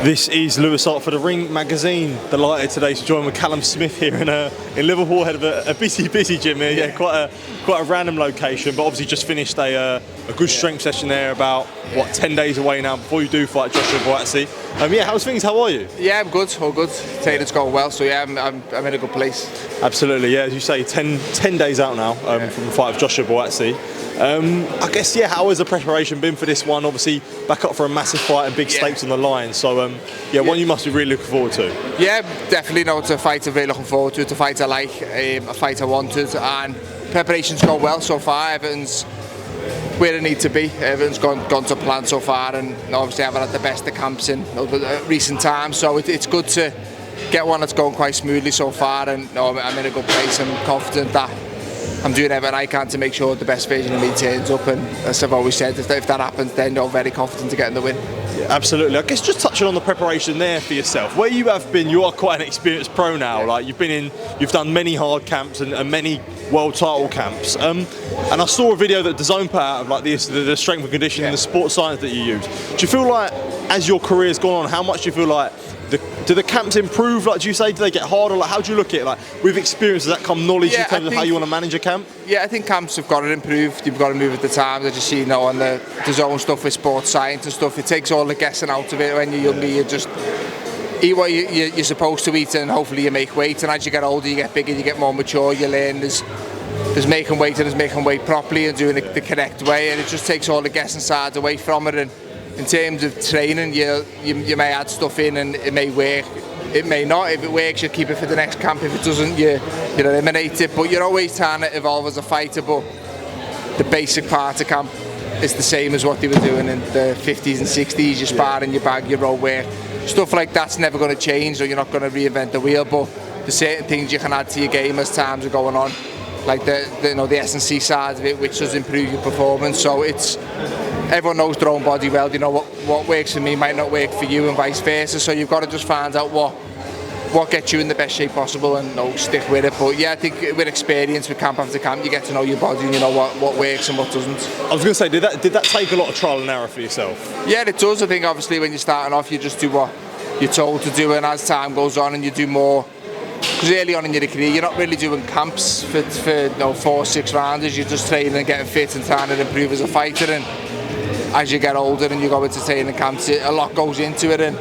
This is Lewis Hart for the Ring Magazine. Delighted today to join with Callum Smith here in Liverpool, head of a busy gym here. Yeah, quite a random location, but obviously just finished a good strength session there. About 10 days away now before you do fight Joshua Buatsi. Yeah, how's things? How are you? Yeah, I'm good. All good. Training's going well, so yeah, I'm in a good place. Absolutely. Yeah, as you say, 10 days out now from the fight of Joshua Buatsi. I guess, yeah, how has the preparation been for this one? Obviously, back up for a massive fight and big stakes on the line. So, one you must be really looking forward to. Yeah, definitely. No, it's a fight I'm really looking forward to. It's a fight I like, a fight I wanted, and preparation's gone well so far. Everything's where it needs to be. Everything's gone to plan so far, and obviously I haven't had the best of camps in recent times. So it's good to get one that's going quite smoothly so far, and I'm in a good place. I'm confident that I'm doing everything I can to make sure the best version of me turns up, and as I've always said, if that happens, then I'm very confident to getting the win. Yeah, absolutely. I guess just touching on the preparation there for yourself, where you have been, you are quite an experienced pro now. Like you've done many hard camps and many world title camps. And I saw a video that DAZN put out of like the strength and conditioning and the sports science that you use. Do you feel like, as your career's gone on, how much do you feel like do the camps improve? Like, do you say, do they get harder? Like, how do you look at it? Like, with experience, does that come knowledge in terms of how you want to manage a camp? Yeah, I think camps have got to improve. You've got to move with the times. I just see on the DAZN stuff with sports science and stuff, it takes all the guessing out of it. When you're younger, you just eat what you're supposed to eat, and hopefully you make weight. And as you get older, you get bigger, you get more mature, you learn there's making weight, and there's making weight properly and doing it the correct way, and it just takes all the guessing sides away from it. And in terms of training, you may add stuff in and it may work, it may not. If it works, you keep it for the next camp. If it doesn't, you eliminate it. But you're always trying to evolve as a fighter, but the basic part of camp is the same as what they were doing in the 50s and 60s. You spar in your bag, you roll work. Stuff like that's never going to change, or you're not going to reinvent the wheel, but there's certain things you can add to your game as times are going on, like the S&C side of it, which does improve your performance. So everyone knows their own body well. You know what works for me might not work for you, and vice versa. So you've got to just find out what gets you in the best shape possible, and stick with it. But yeah, I think with experience, with camp after camp, you get to know your body and you know what works and what doesn't. I was going to say, did that take a lot of trial and error for yourself? Yeah, it does. I think obviously when you're starting off, you just do what you're told to do, and as time goes on and you do more, because early on in your career, you're not really doing camps for 4-6 rounders. You're just training and getting fit and trying to improve as a fighter. And as you get older and you go into training camps, a lot goes into it, and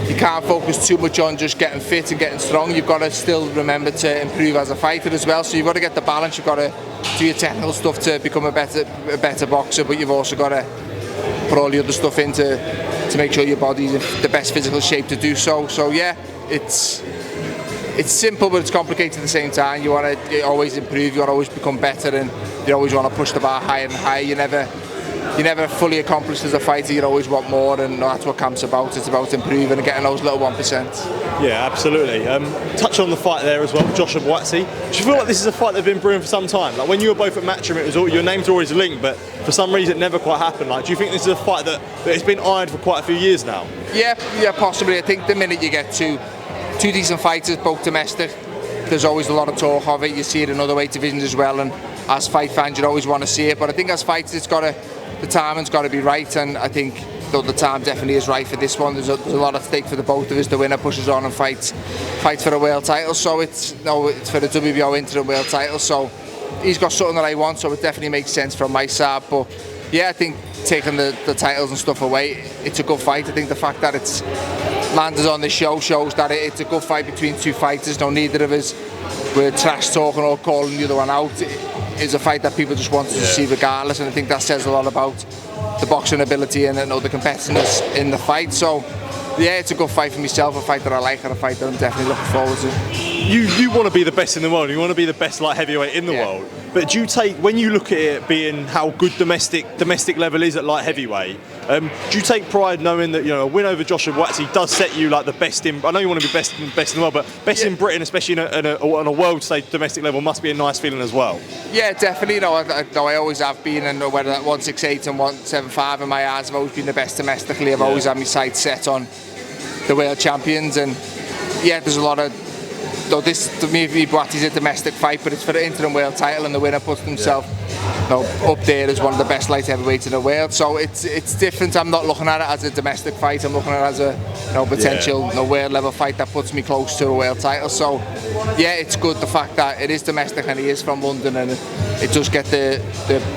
you can't focus too much on just getting fit and getting strong. You've got to still remember to improve as a fighter as well. So you've got to get the balance. You've got to do your technical stuff to become a better boxer, but you've also got to put all the other stuff in to make sure your body's in the best physical shape to do so. So yeah, it's simple, but it's complicated at the same time. You want to always improve. You want to always become better, and you always want to push the bar higher and higher. You never fully accomplished as a fighter. You always want more, and that's what camp's about. It's about improving and getting those little 1%. Yeah, absolutely. Touch on the fight there as well, Joshua Buatsi. Do you feel like this is a fight they've been brewing for some time? Like when you were both at Matchroom, it was your names were always linked, but for some reason it never quite happened. Like, do you think this is a fight that has been eyed for quite a few years now? Yeah, possibly. I think the minute you get two decent fighters, both domestic, there's always a lot of talk of it. You see it in other weight divisions as well, and as fight fans, you always want to see it. But I think as fighters, the timing's got to be right, and I think the time definitely is right for this one. There's a lot at stake for the both of us. The winner pushes on and fights for a world title. So it's for the WBO Interim world title. So he's got something that I want. So it definitely makes sense from my side. But yeah, I think taking the titles and stuff away, it's a good fight. I think the fact that it's landed on the show shows that it's a good fight between two fighters. No, neither of us were trash talking or calling the other one out. It's a fight that people just wanted to see regardless, and I think that says a lot about the boxing ability and the competitiveness in the fight. So yeah, it's a good fight for myself, a fight that I like, and a fight that I'm definitely looking forward to. You want to be the best in the world. You want to be the best light heavyweight in the world. But do you take, when you look at it being how good domestic level is at light heavyweight, do you take pride knowing that a win over Joshua Buatsi does set you like the best in? I know you want to be best in the world, but best in Britain, especially on a world stage domestic level, must be a nice feeling as well. Yeah, definitely. I always have been, and whether that 168 and 175 in my eyes, I've always been the best domestically. I've always had my sights set on the world champions, and yeah, there's a lot of though this to me Buatsi's a domestic fight, but it's for the interim world title, and the winner puts himself up there as one of the best light heavyweights in the world. So it's different. I'm not looking at it as a domestic fight. I'm looking at it as a potential world level fight that puts me close to a world title. So yeah, it's good the fact that it is domestic and he is from London, and it does get the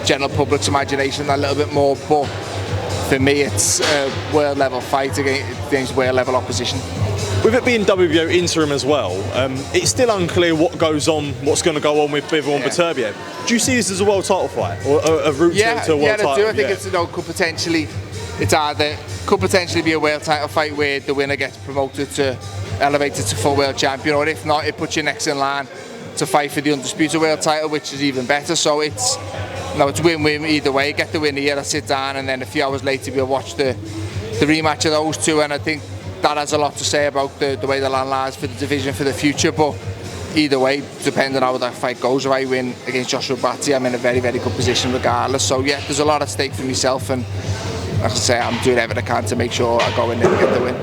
general public's imagination a little bit more. But for me, it's a world level fight against world level opposition. With it being WBO Interim as well, it's still unclear what's going to go on with Bivol and Beterbiev. Do you see this as a world title fight or a route to a world title? I do. I think it's could potentially be a world title fight where the winner gets promoted to elevated to full world champion, or if not, it puts you next in line to fight for the undisputed world title, which is even better. So it's win-win either way. Get the win here, I sit down, and then a few hours later we'll watch the rematch of those two, and I think that has a lot to say about the way the land lies for the division for the future. But either way, depending on how that fight goes, if I win against Joshua Buatsi, I'm in a very, very good position regardless. So yeah, there's a lot at stake for myself, and like I say, I'm doing everything I can to make sure I go in there and get the win.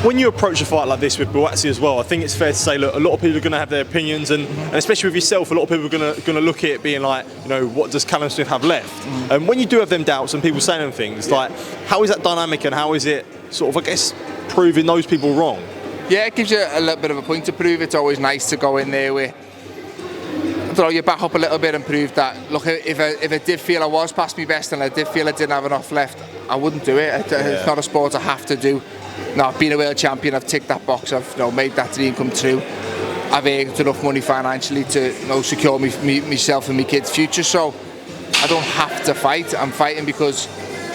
When you approach a fight like this with Buatsi as well, I think it's fair to say, look, a lot of people are going to have their opinions, and especially with yourself, a lot of people are going to look at it being like, what does Callum Smith have left? And when you do have them doubts and people saying them things, like, how is that dynamic, and how is it sort of, I guess, proving those people wrong? Yeah, it gives you a little bit of a point to prove. It's always nice to go in there with, throw your back up a little bit and prove that, look, if I did feel I was past my best and I did feel I didn't have enough left, I wouldn't do it. It's not a sport I have to do. No, I've been a world champion, I've ticked that box, I've made that dream come true. I've earned enough money financially to secure myself and my kids' future, so I don't have to fight. I'm fighting because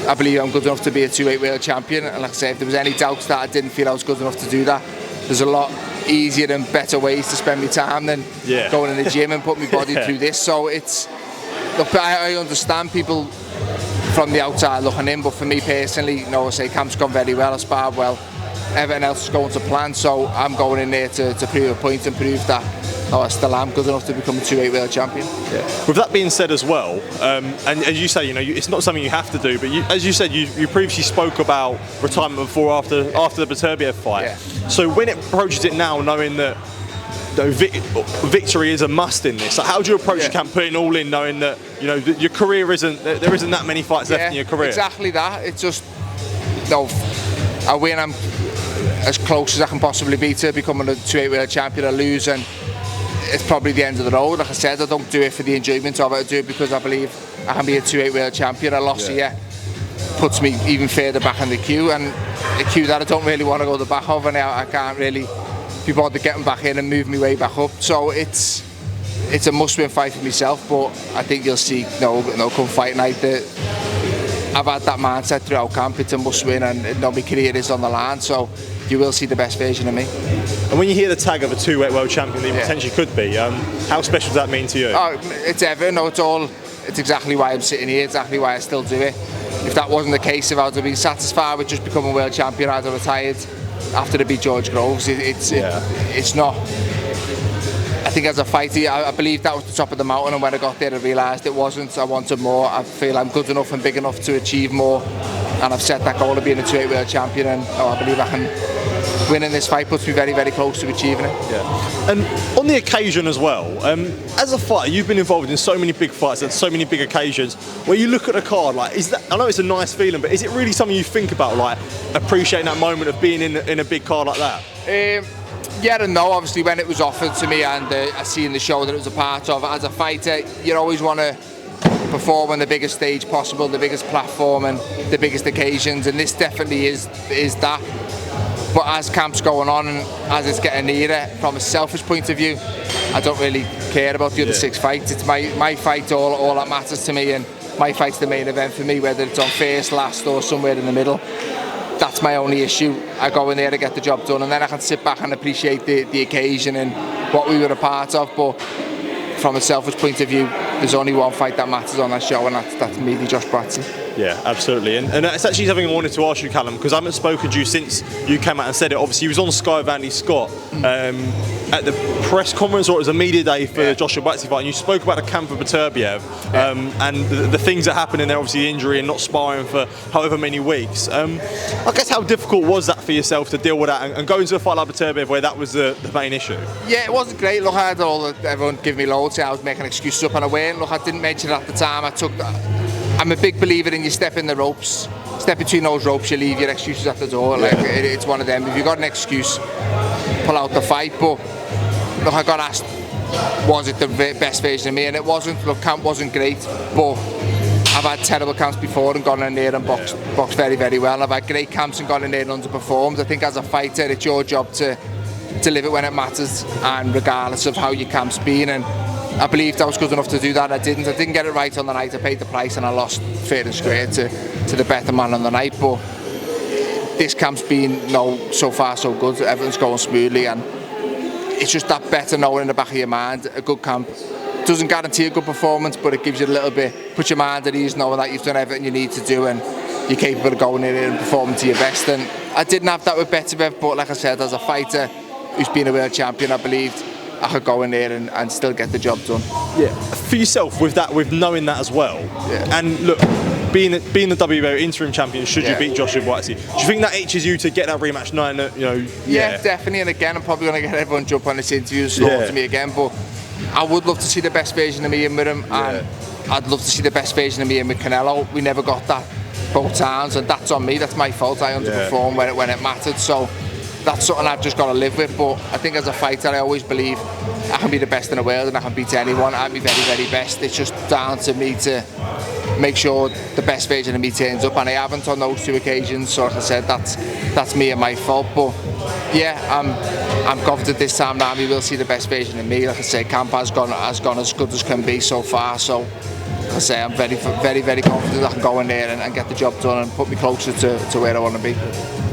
I believe I'm good enough to be a 2-weight world champion, and like I say, if there was any doubts that I didn't feel I was good enough to do that, there's a lot easier and better ways to spend my time than going in the gym and put my body through this. So it's, look, I understand people from the outside looking in, but for me personally, I say camp's gone very well, I sparred well, everything else is going to plan, so I'm going in there to prove a point and prove that I still am good enough to become a 2-weight world champion. Yeah. With that being said as well, and as you say, it's not something you have to do, but as you said, you previously spoke about retirement before after the Beterbiev fight. Yeah. So when it approaches it now, knowing that victory is a must in this, like, how do you approach your camp, putting all in, knowing that your career there isn't that many fights left in your career? Exactly that. It's just I win, I'm as close as I can possibly be to becoming a 2-weight world champion. I lose, and it's probably the end of the road. Like I said, I don't do it for the enjoyment of it. I do it because I believe I can be a 2-weight world champion. A loss here puts me even further back in the queue, and a queue that I don't really want to go the back of, and I can't really be bothered getting back in and move my way back up. So it's a must-win fight for myself, but I think you'll see, come fight night, that I've had that mindset throughout camp. It's a must-win, and my career is on the line, so you will see the best version of me. And when you hear the tag of a 2-weight world champion that you potentially could be, how special does that mean to you? Oh, it's everything. It's exactly why I'm sitting here, exactly why I still do it. If that wasn't the case, if I would have been satisfied with just becoming world champion, I'd have retired after the beat George Groves. It's not. I think as a fighter, I believe that was the top of the mountain, and when I got there I realised it wasn't. I wanted more. I feel I'm good enough and big enough to achieve more, and I've set that goal of being a 2-weight world champion, and I believe I can. Winning this fight puts me very, very close to achieving it. Yeah. And on the occasion as well, as a fighter, you've been involved in so many big fights and so many big occasions where you look at a card, like, is that? I know it's a nice feeling, but is it really something you think about, like appreciating that moment of being in a big card like that? Yeah and no. Obviously, when it was offered to me and I seen the show that it was a part of, as a fighter, you always want to perform on the biggest stage possible, the biggest platform and the biggest occasions, and this definitely is that. But as camp's going on and as it's getting nearer, from a selfish point of view, I don't really care about the other 6 fights. It's my fight, all that matters to me, and my fight's the main event for me, whether it's on first, last or somewhere in the middle. That's my only issue. I go in there to get the job done, and then I can sit back and appreciate the occasion and what we were a part of. But from a selfish point of view, there's only one fight that matters on that show, and that's me, Josh Buatsi. Yeah, absolutely. And it's actually something I wanted to ask you, Callum, because I haven't spoken to you since you came out and said it. Obviously, you was on Sky with Andy Scott at the press conference, or it was a media day for the Joshua Buatsi fight, and you spoke about the camp for Beterbiev and the things that happened in there, obviously the injury and not sparring for however many weeks. I guess how difficult was that for yourself to deal with that and go into a fight like Beterbiev where that was the main issue? Yeah, it wasn't great. Look, I had everyone give me loads. I was making excuses up and away. Look, I didn't mention it at the time. I'm a big believer in you step in the ropes, step between those ropes, you leave your excuses at the door. Like it's one of them. If you've got an excuse, pull out the fight. But look, I got asked, was it the best version of me? And it wasn't. Look, camp wasn't great, but I've had terrible camps before and gone in there and boxed very, very well. I've had great camps and gone in there and underperformed. I think as a fighter, it's your job to live it when it matters, and regardless of how your camp's been. And I believed I was good enough to do that. I didn't get it right on the night. I paid the price and I lost fair and square to the better man on the night. But this camp's been so far so good. Everything's going smoothly, and it's just that better knowing in the back of your mind. A good camp doesn't guarantee a good performance, but it gives you a little bit, put your mind at ease knowing that you've done everything you need to do and you're capable of going in and performing to your best. And I didn't have that with Beterbiev, but like I said, as a fighter who's been a world champion, I believed I could go in there and still get the job done. Yeah, for yourself with knowing that as well. Yeah. And look, being the WBO Interim champion, should you beat Joshua Buatsi, do you think that itches you to get that rematch knowing that, Yeah, definitely. And again, I'm probably going to get everyone jump on this interview and slaughter to me again, but I would love to see the best version of me in with him, and I'd love to see the best version of me in with Canelo. We never got that both times, and that's on me. That's my fault. I underperformed when it mattered. So that's something I've just got to live with. But I think as a fighter, I always believe I can be the best in the world and I can beat anyone at my very, very best. It's just down to me to make sure the best version of me turns up, and I haven't on those two occasions. So like I said, that's me and my fault. But yeah, I'm confident this time now we will see the best version of me. Like I say, camp has gone as good as can be so far. So like I say, I'm very, very, very confident I can go in there and get the job done and put me closer to where I want to be.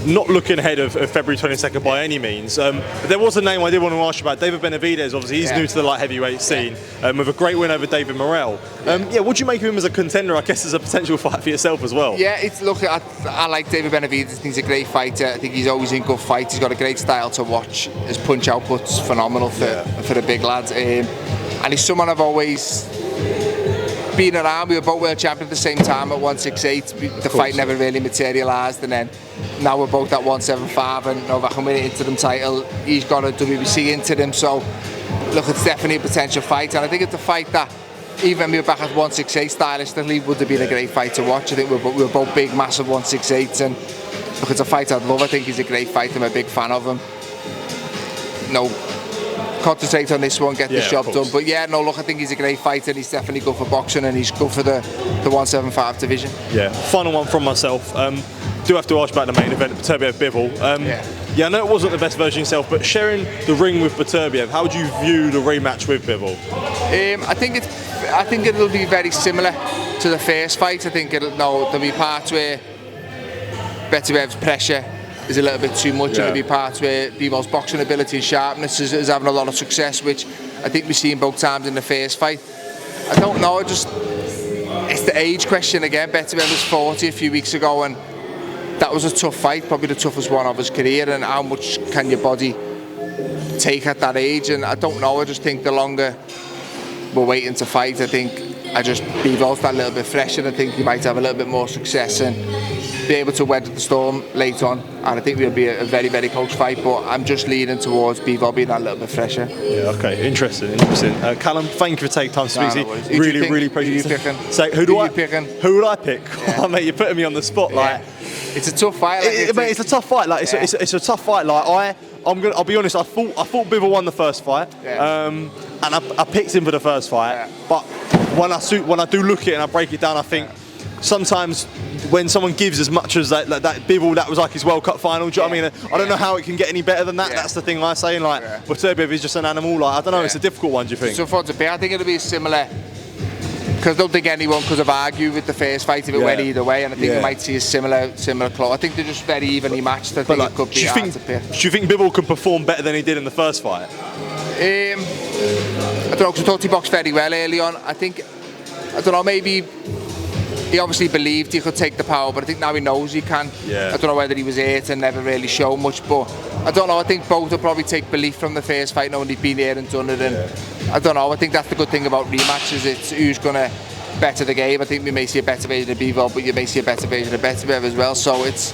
Not looking ahead of February 22nd by any means, but there was a name I did want to ask you about, David Benavidez. Obviously, he's new to the light heavyweight scene, with a great win over David Morrell. What do you make of him as a contender? I guess as a potential fight for yourself as well. Yeah, I like David Benavidez. He's a great fighter. I think he's always in good fights. He's got a great style to watch. His punch output's phenomenal for the big lads, and he's someone I've always been around. We were both world champion at the same time at 168. The fight never really materialised, and then now we're both at 175, and I can win an interim title. He's got a WBC interim, so look, it's definitely a potential fight, and I think it's a fight that even when we were back at 168 stylistically would have been a great fight to watch. I think we were both big, massive 168s, and look, it's a fight I'd love. I think he's a great fighter. I'm a big fan of him. Concentrate on this one, get this job done. But yeah, look, I think he's a great fighter, and he's definitely good for boxing, and he's good for the 175 division. Yeah, final one from myself. Do have to ask about the main event, Beterbiev Bivol. I know it wasn't the best version of yourself, but sharing the ring with Beterbiev, how would you view the rematch with Bivol? I think it'll be very similar to the first fight. I think there'll be parts where Beterbiev's pressure is a little bit too much, and there'll be parts where Bivol's boxing ability and sharpness is having a lot of success, which I think we've seen both times in the first fight. I don't know, it's the age question again. Beterbiev was 40 a few weeks ago, and that was a tough fight, probably the toughest one of his career, and how much can your body take at that age? And I don't know, I just think the longer we're waiting to fight, I think Bivol's that little bit fresher, and I think he might have a little bit more success and be able to weather the storm later on, and I think it'll be a very, very close fight, but I'm just leaning towards Bivol being that little bit fresher. Yeah, okay, interesting. Callum, thank you for taking time to speak to me. Really appreciate it. So who would I pick? Yeah. Oh, mate, you're putting me on the spot. Like, it's a tough fight. It's a tough fight. Like, it's a tough fight. Like, I'll be honest. I thought Bivol won the first fight, and I picked him for the first fight. But when I do look at it and I break it down, I think sometimes when someone gives as much as that Bivol, that was like his World Cup final. Do you know what I mean? I don't know how it can get any better than that. That's the thing I say. Like, Beterbiev is just an animal. Like, I don't know. It's a difficult one. Do you think? So far to be, I think it'll be similar, because I don't think anyone could have argued with the first fight if it went either way, and I think we might see a similar close. I think they're just very evenly matched. I think it could be hard to pick. Do you think Bivol can perform better than he did in the first fight? I don't know, because I thought he boxed very well early on. I think I don't know, maybe he obviously believed he could take the power, but I think now he knows he can. Yeah. I don't know whether he was hurt and never really showed much, but I don't know. I think both will probably take belief from the first fight, knowing they've been here and done it. And I don't know. I think that's the good thing about rematches. It's who's going to better the game. I think we may see a better version of Bivol, but you may see a better version of Beterbiev as well. So it's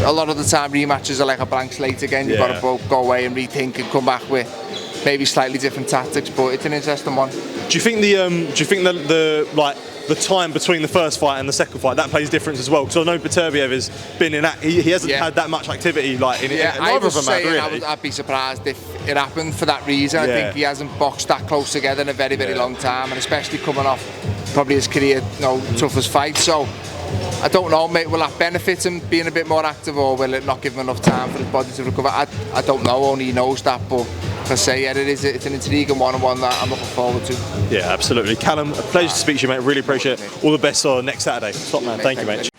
a lot of the time rematches are like a blank slate again. You've got to both go away and rethink and come back with maybe slightly different tactics. But it's an interesting one. Do you think the time between the first fight and the second fight that plays difference as well? Because I know Beterbiev has been in. He hasn't had that much activity like in I was saying really. I'd be surprised if it happened for that reason. I think he hasn't boxed that close together in a very, very long time, and especially coming off probably his career toughest fight. So I don't know, mate. Will that benefit him being a bit more active, or will it not give him enough time for his body to recover? I don't know. Only he knows that, but. I say, it's an intriguing one-on-one that I'm looking forward to. Yeah, absolutely. Callum, a pleasure to speak to you, mate. Really appreciate it. All the best on next Saturday. Top man. Thank you, mate.